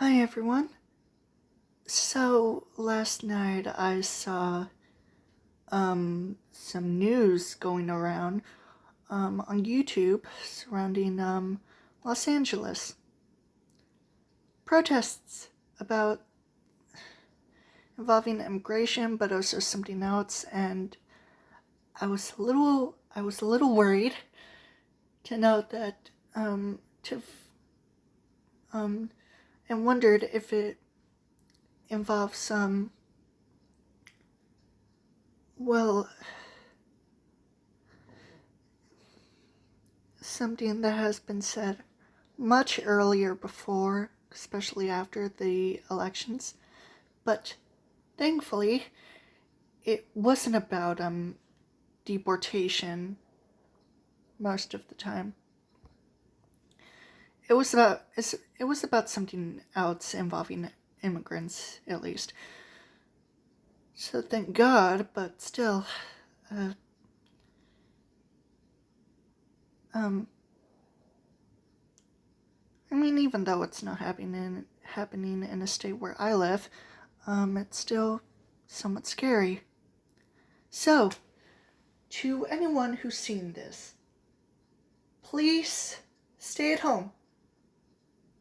Hi everyone. So last night I saw some news going around on YouTube surrounding Los Angeles. Protests about involving immigration but also something else, and I was a little worried to know that and wondered if it involves well, something that has been said much earlier before, especially after the elections. But thankfully, it wasn't about deportation most of the time. It was about something else involving immigrants, at least. So thank God, but still, uh, um, I mean, even though it's not happening in a state where I live, it's still somewhat scary. So, to anyone who's seen this, please stay at home.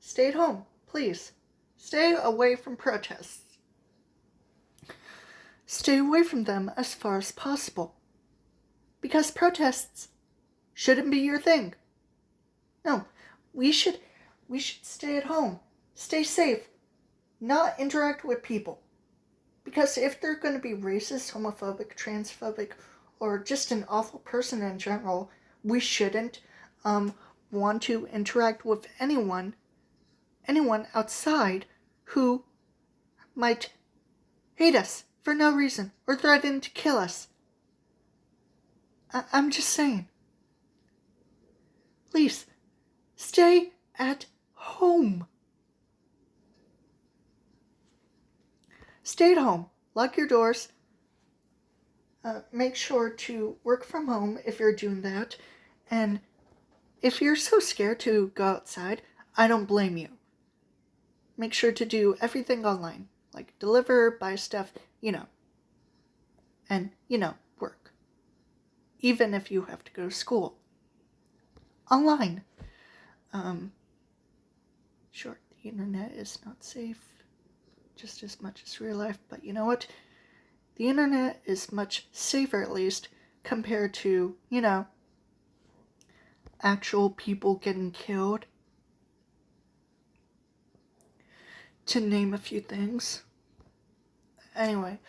Stay at home, please. Stay away from protests. Stay away from them as far as possible. Because protests shouldn't be your thing. No, we should stay at home. Stay safe. Not interact with people. Because if they're going to be racist, homophobic, transphobic, or just an awful person in general, we shouldn't want to interact with anyone outside who might hate us for no reason or threaten to kill us. I'm just saying. Please, stay at home. Stay at home. Lock your doors. Make sure to work from home if you're doing that. And if you're so scared to go outside, I don't blame you. Make sure to do everything online, like deliver, buy stuff, and, work. Even if you have to go to school. Online. Sure, the internet is not safe just as much as real life, but you know what? The internet is much safer, at least, compared to, actual people getting killed. To name a few things. Anyway,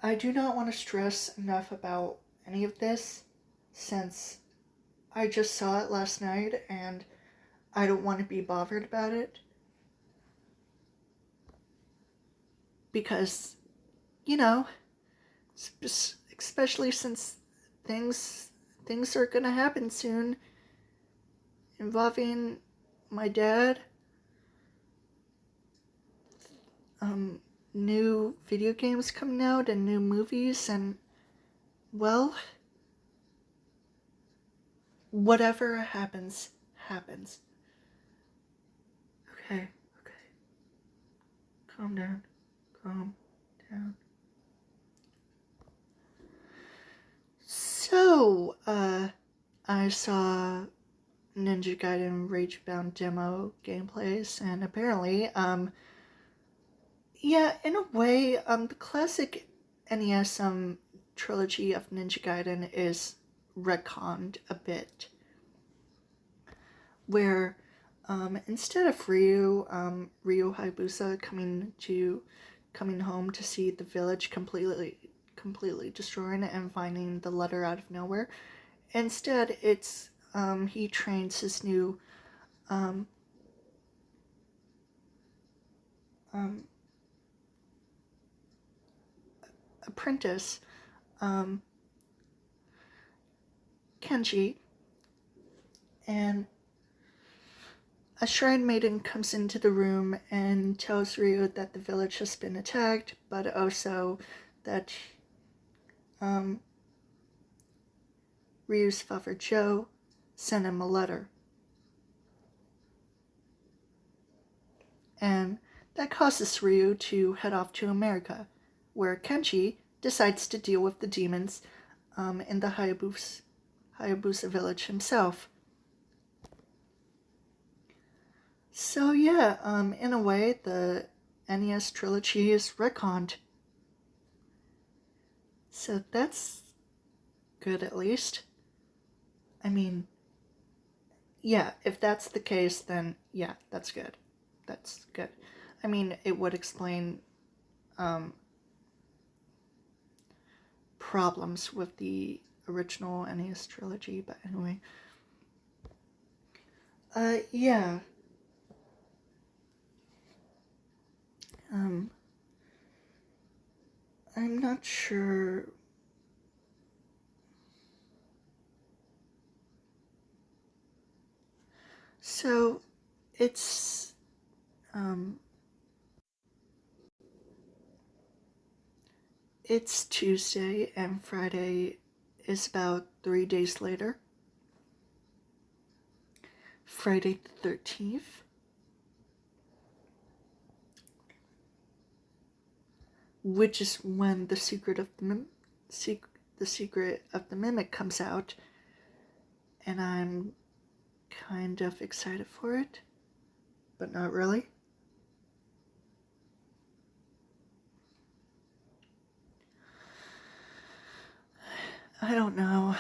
I do not want to stress enough about any of this, since I just saw it last night and I don't want to be bothered about it. Because, especially since things are gonna happen soon involving my dad, new video games coming out and new movies, and, well, whatever happens. Okay. Calm down. So, I saw Ninja Gaiden Ragebound demo gameplays, and apparently, yeah, in a way, the classic NES, trilogy of Ninja Gaiden is retconned a bit, where, instead of Ryu Hayabusa coming home to see the village completely destroyed and finding the letter out of nowhere, instead it's, he trains his new, apprentice, Kenji, and a shrine maiden comes into the room and tells Ryu that the village has been attacked, but also that, Ryu's father Joe sent him a letter. And that causes Ryu to head off to America, where Kenshi decides to deal with the demons in the Hayabusa village himself. So yeah, in a way, the NES trilogy is retconned. So that's good, at least. I mean, yeah, if that's the case, then yeah, that's good. That's good. I mean, it would explain problems with the original NES trilogy, but anyway. Yeah. I'm not sure. So, it's, it's Tuesday, and Friday is about 3 days later. Friday the 13th. Which is when the secret of the mimic comes out, and I'm kind of excited for it, but not really. I don't know.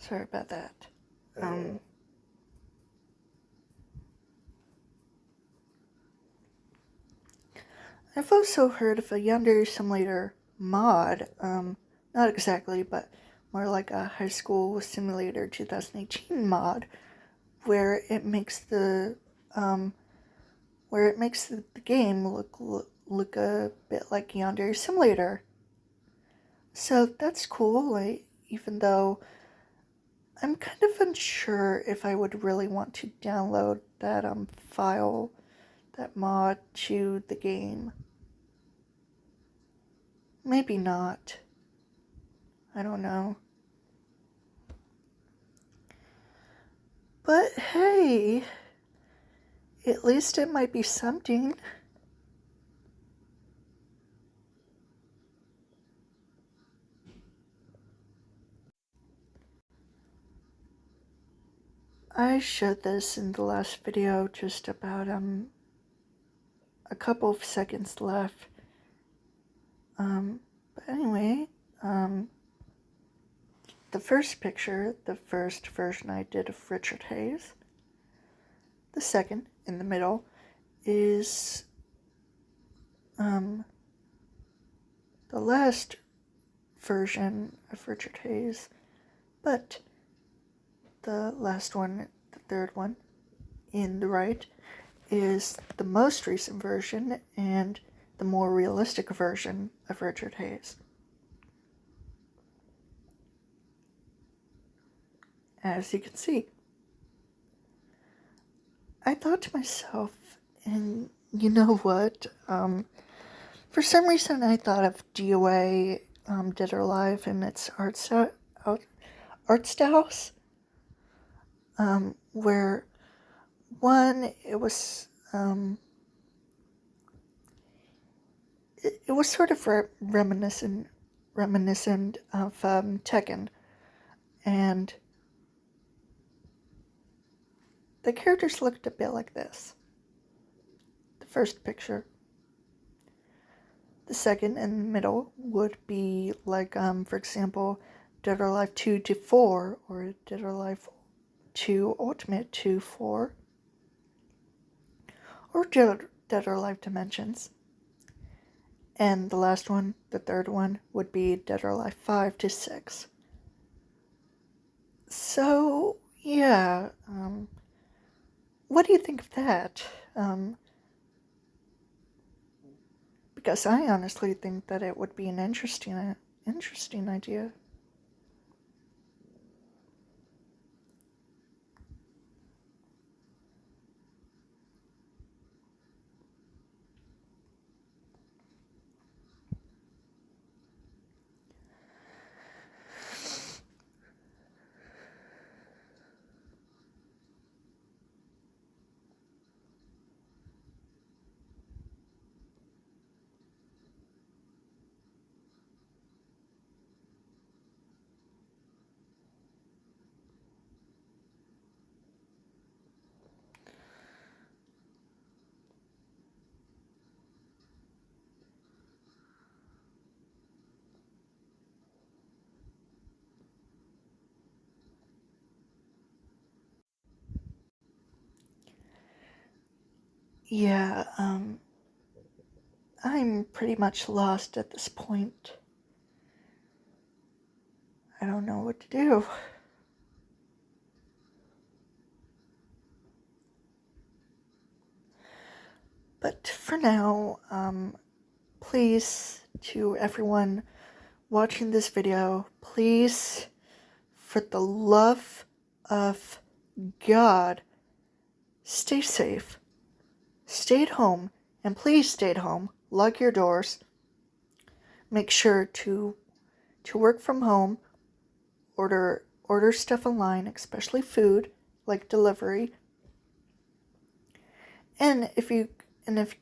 Sorry about that. I've also heard of a Yandere Simulator mod, not exactly, but more like a High School Simulator 2018 mod, where it makes the game look a bit like Yandere Simulator. So that's cool. Like, even though I'm kind of unsure if I would really want to download that file, that mod to the game. Maybe not. I don't know. But hey, at least it might be something. I showed this in the last video, just about a couple of seconds left. But anyway, the first picture, the first version I did of Richard Hayes. The second, in the middle, is the last version of Richard Hayes, but the last one, the third one, in the right, is the most recent version and the more realistic version of Richard Hayes. As you can see. I thought to myself, and you know what, for some reason I thought of DOA, Dead or Alive, and its art styles, where One, it was it was sort of reminiscent of Tekken, and the characters looked a bit like this. The first picture. The second in the middle would be like, for example, Dead or Alive 2 to 4, or Dead or Alive 2 Ultimate to 4, or Dead or Alive Dimensions. And the last one, the third one, would be Dead or Alive 5 to 6. So, yeah, what do you think of that? Because I honestly think that it would be an interesting idea. Yeah, I'm pretty much lost at this point. I don't know what to do. But for now, please, to everyone watching this video, please, for the love of God, stay safe. Stay at home, and please stay at home. Lock your doors. Make sure to work from home. Order stuff online, especially food, like delivery. And if you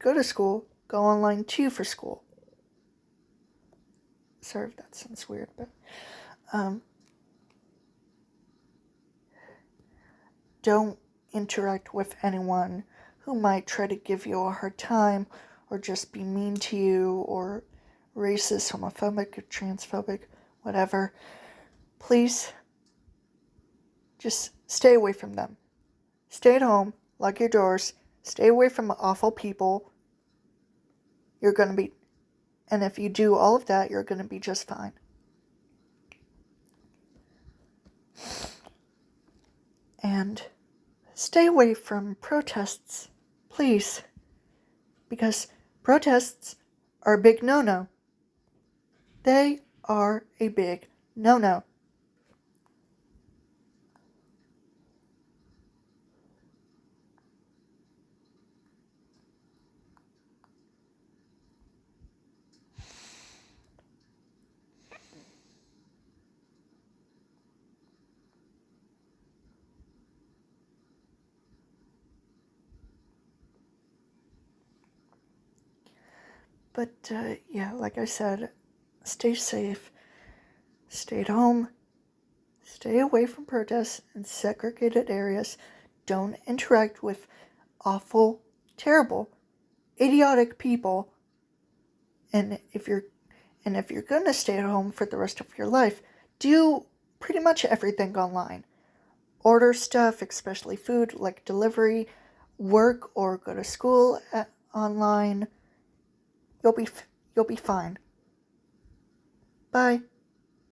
go to school, go online too for school. Sorry if that sounds weird, but don't interact with anyone who might try to give you a hard time, or just be mean to you, or racist, homophobic, or transphobic, whatever. Please, just stay away from them. Stay at home, lock your doors, stay away from awful people. And if you do all of that, you're gonna be just fine. And stay away from protests, please. Because protests are a big no-no. They are a big no-no. But, yeah, like I said, stay safe, stay at home, stay away from protests in segregated areas, don't interact with awful, terrible, idiotic people, and if you're gonna stay at home for the rest of your life, do pretty much everything online. Order stuff, especially food, like delivery, work, or go to school online. You'll be fine. Bye.